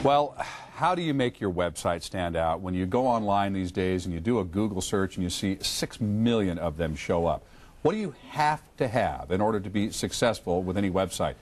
Well, how do you make your website stand out when you go online these days and you do a Google search and you see 6 million of them show up? What do you have to have in order to be successful with any website?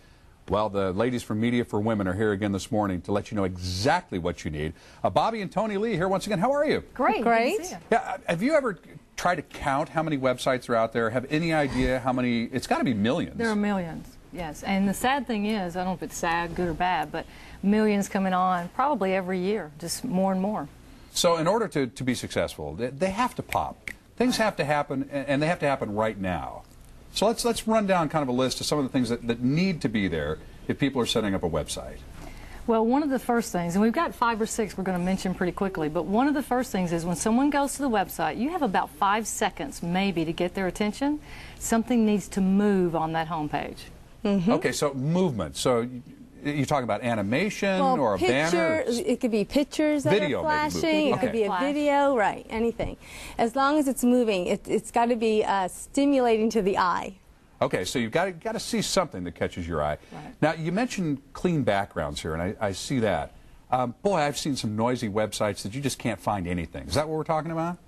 Well, the ladies from Media for Women are here again this morning to let you know exactly what you need. Bobbye and Tonilee here once again. How are you? Great. Great. Yeah, have you ever tried to count how many websites are out there? Have any idea how many? It's got to be millions. There are millions, yes. And the sad thing is, I don't know if it's sad, good or bad, but millions coming on probably every year, just more and more. So in order to be successful, they have to pop. Things have to happen, and they have to happen right now. So let's run down kind of a list of some of the things that need to be there if people are setting up a website. Well, one of the first things, and we've got 5 or 6 we're going to mention pretty quickly, but one of the first things is when someone goes to the website, you have about 5 seconds maybe to get their attention. Something needs to move on that homepage. Mm-hmm. Okay, so movement. So you're talking about animation or a banner? It could be pictures that Video, are flashing. maybe. It Okay. could be a video, right, anything. As long as it's moving, it's got to be stimulating to the eye. Okay, so you've got to see something that catches your eye. Right. Now, you mentioned clean backgrounds here, and I see that. Boy, I've seen some noisy websites that you just can't find anything. Is that what we're talking about?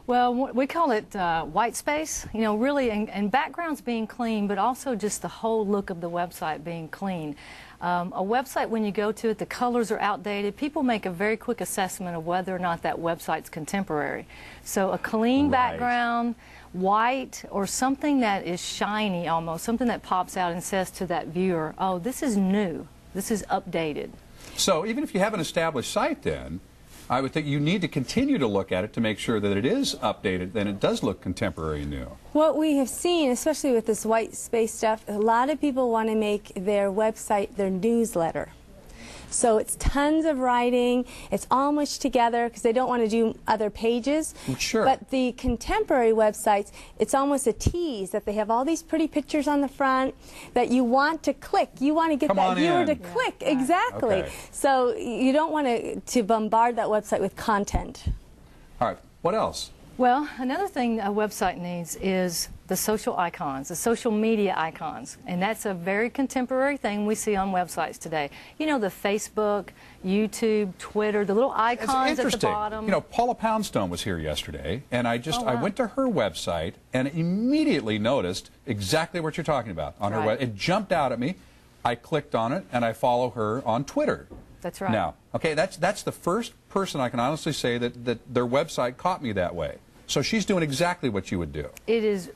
Well, we call it white space, you know, really, and backgrounds being clean, but also just the whole look of the website being clean. A website, when you go to it, the colors are outdated. People make a very quick assessment of whether or not that website's contemporary. So a clean background, white, or something that is shiny almost, something that pops out and says to that viewer, oh, this is new, this is updated. So even if you have an established site then, I would think you need to continue to look at it to make sure that it is updated, then it does look contemporary and new. What we have seen, especially with this white space stuff, a lot of people want to make their website their newsletter. So it's tons of writing, it's all mushed together because they don't want to do other pages. Sure. But the contemporary websites, it's almost a tease that they have all these pretty pictures on the front that you want to click. You want to get that viewer to click. Yeah. Exactly. Okay. So you don't want to bombard that website with content. All right, what else? Well, another thing a website needs is the social icons, the social media icons. And that's a very contemporary thing we see on websites today. You know, the Facebook, YouTube, Twitter, the little icons at the bottom. You know, Paula Poundstone was here yesterday, and I went to her website and immediately noticed exactly what you're talking about on her website. It jumped out at me. I clicked on it, and I follow her on Twitter. That's right. Now, okay, that's the first person I can honestly say that their website caught me that way. So she's doing exactly what you would do. It is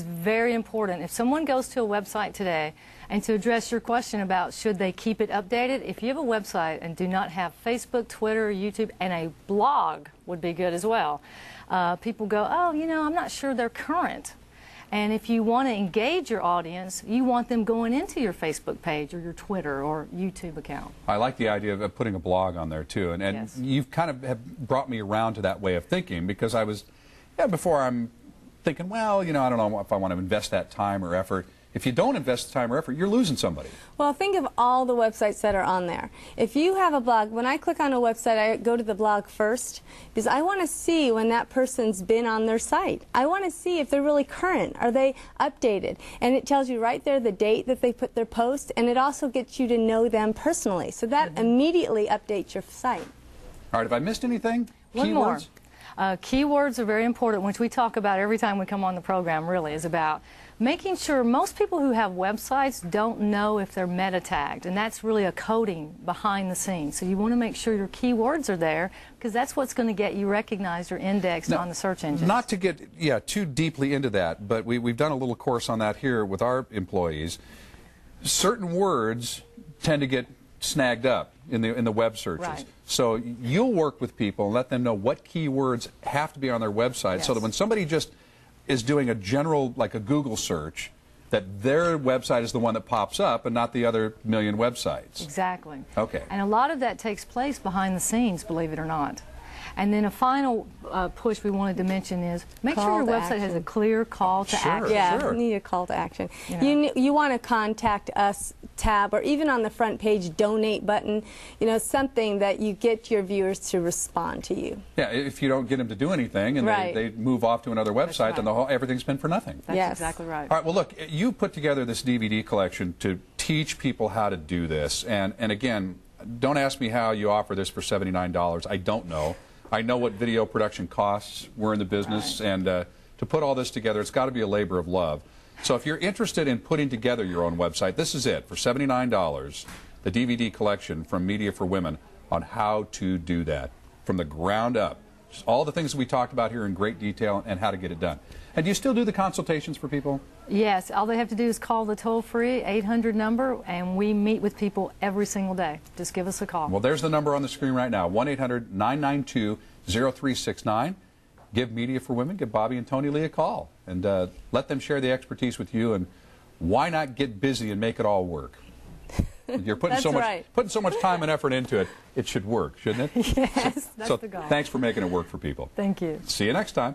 very important. If someone goes to a website today, and to address your question about should they keep it updated, if you have a website and do not have Facebook, Twitter, YouTube, and a blog would be good as well, people go, oh, you know, I'm not sure they're current. And if you want to engage your audience, you want them going into your Facebook page or your Twitter or YouTube account. I like the idea of putting a blog on there too, and Yes. you've kind of have brought me around to that way of thinking, because I was, before I'm thinking, well, you know, I don't know if I want to invest that time or effort. If you don't invest the time or effort, you're losing somebody. Well, think of all the websites that are on there. If you have a blog, when I click on a website, I go to the blog first because I want to see when that person's been on their site. I want to see if they're really current. Are they updated? And it tells you right there the date that they put their post, and it also gets you to know them personally. So that immediately updates your site. All right, have I missed anything? One more. Keywords? Keywords are very important, which we talk about every time we come on the program, really, is about making sure most people who have websites don't know if they're meta tagged, and that's really a coding behind the scenes. So you want to make sure your keywords are there, because that's what's going to get you recognized or indexed on the search engine. Not to get too deeply into that, but we've done a little course on that here with our employees. Certain words tend to get snagged up in the web searches. Right. So you'll work with people and let them know what keywords have to be on their website, so that when somebody just is doing a general, like a Google search, that their website is the one that pops up and not the other million websites. Exactly. Okay. And a lot of that takes place behind the scenes, believe it or not. And then a final push we wanted to mention is make sure your website has a clear call to action. Yeah, Sure. you need a call to action. You know. You want to contact us tab, or even on the front page, donate button, you know, something that you get your viewers to respond to you. Yeah, if you don't get them to do anything and they move off to another website, then everything's been for nothing. That's exactly right. All right, well, look, you put together this DVD collection to teach people how to do this. And again, don't ask me how you offer this for $79. I don't know. I know what video production costs. We're in the business, and to put all this together, it's got to be a labor of love. So if you're interested in putting together your own website, this is it. For $79, the DVD collection from Media for Women on how to do that from the ground up. Just all the things that we talked about here in great detail and how to get it done. And do you still do the consultations for people? Yes. All they have to do is call the toll-free 800 number, and we meet with people every single day. Just give us a call. Well, there's the number on the screen right now, 1-800-992-0369. Give Media for Women, give Bobbye and Tonilee a call, and let them share the expertise with you. And why not get busy and make it all work? You're putting putting so much time and effort into it. It should work, shouldn't it? Yes, that's the goal. Thanks for making it work for people. Thank you. See you next time.